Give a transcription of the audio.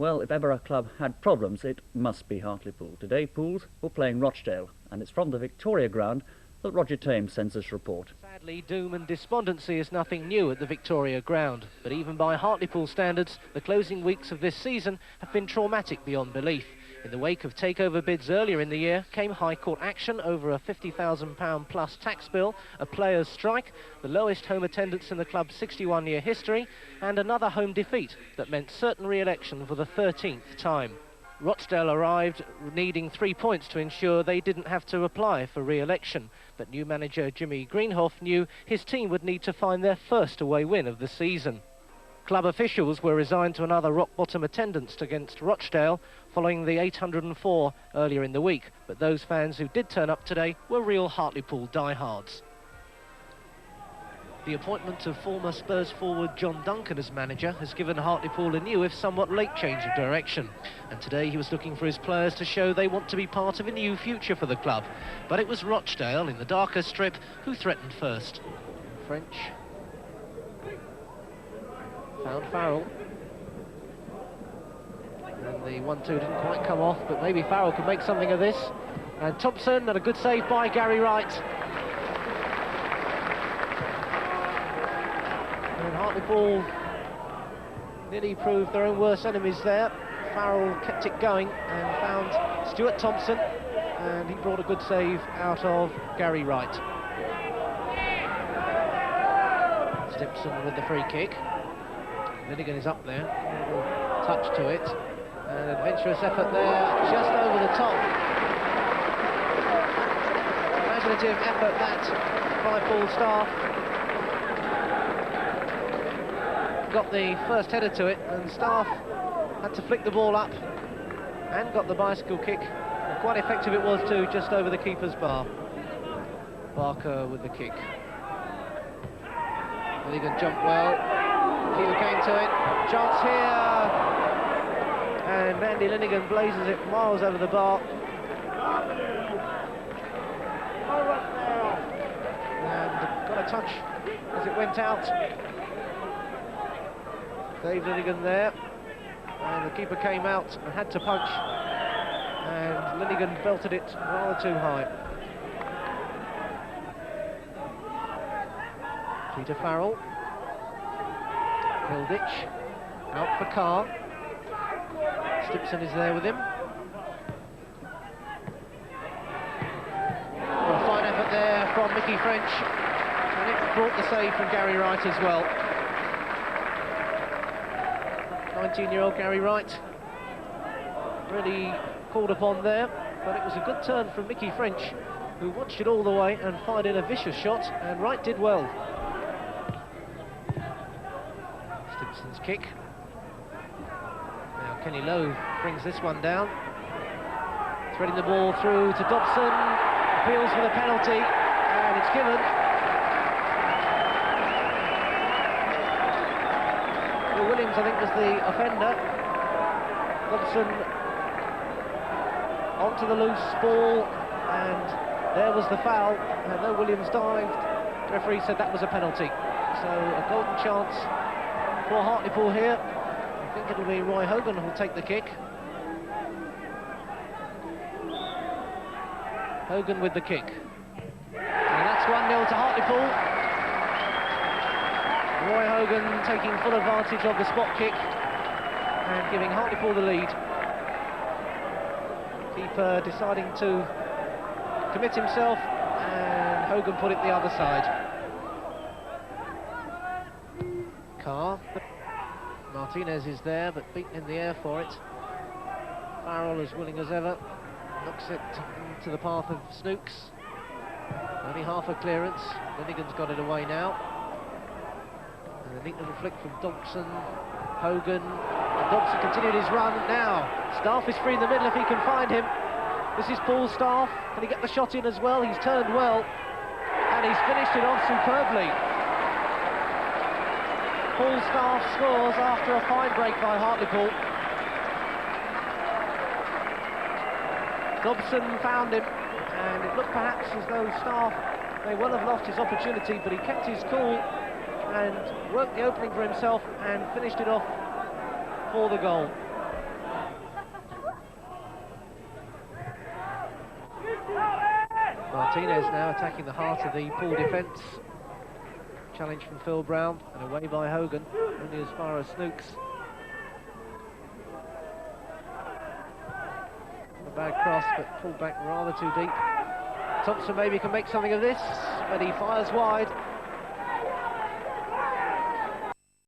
Well, if ever a club had problems, it must be Hartlepool. Today, Pools were playing Rochdale, and it's from the Victoria ground that Roger Thames sends us report. Sadly, doom and despondency is nothing new at the Victoria ground, but even by Hartlepool standards, the closing weeks of this season have been traumatic beyond belief. In the wake of takeover bids earlier in the year came High Court action over a £50,000 plus tax bill, a players' strike, the lowest home attendance in the club's 61-year history, and another home defeat that meant certain re-election for the 13th time. Rochdale arrived needing 3 points to ensure they didn't have to apply for re-election, but new manager Jimmy Greenhoff knew his team would need to find their first away win of the season. Club officials were resigned to another rock-bottom attendance against Rochdale following the 804 earlier in the week, but those fans who did turn up today were real Hartlepool diehards. The appointment of former Spurs forward John Duncan as manager has given Hartlepool a new, if somewhat late, change of direction. And today he was looking for his players to show they want to be part of a new future for the club. But it was Rochdale, in the darker strip, who threatened first. French found Farrell. And the 1-2 didn't quite come off, but maybe Farrell could make something of this. And Dobson, and a good save by Gary Wright. And Hartlepool nearly proved their own worst enemies there. Farrell kept it going and found Stuart Thompson, and he brought a good save out of Gary Wright. Dobson with the free kick. Linigan is up there, touch to it, an adventurous effort there, just over the top. Imaginative effort that by Paul Staff. Got the first header to it, and Staff had to flick the ball up and got the bicycle kick. And quite effective it was too, just over the keeper's bar. Barker with the kick. Linigan jumped well. Keeper came to it, chance here, and Andy Linigan blazes it miles over the bar. And got a touch as it went out. Dave Linigan there, and the keeper came out and had to punch, and Linigan belted it rather too high. Peter Farrell. Hilditch, out for Carr. Stipson is there with him. Well, a fine effort there from Mickey French, and it brought the save from Gary Wright as well. 19-year-old Gary Wright, really called upon there, but it was a good turn from Mickey French, who watched it all the way and fired in a vicious shot, and Wright did well. Stimson's kick. Now Kenny Lowe brings this one down. Threading the ball through to Dobson. Appeals for the penalty, and it's given. Well, Williams, I think, was the offender. Dobson onto the loose ball, and there was the foul. And though Williams dived, the referee said that was a penalty. So a golden chance for Hartlepool here. I think it'll be Roy Hogan who'll take the kick. Hogan with the kick. And that's 1-0 to Hartlepool. Roy Hogan taking full advantage of the spot kick and giving Hartlepool the lead. Keeper deciding to commit himself, and Hogan put it the other side. Carr. Martinez is there, but beaten in the air for it. Farrell, as willing as ever, knocks it into the path of Snooks. Only half a clearance. Linigan's got it away now. And a neat little flick from Dobson. Hogan. And Dobson continued his run now. Staff is free in the middle if he can find him. This is Paul Staff. Can he get the shot in as well? He's turned well. And he's finished it off superbly. Paul Staff scores after a fine break by Hartlepool. Dobson found him, and it looked perhaps as though Staff may well have lost his opportunity, but he kept his cool and worked the opening for himself and finished it off for the goal. Martinez now attacking the heart of the Poole defence. Challenge from Phil Brown and away by Hogan, only as far as Snooks. A bad cross, but pulled back rather too deep. Dobson maybe can make something of this, but he fires wide.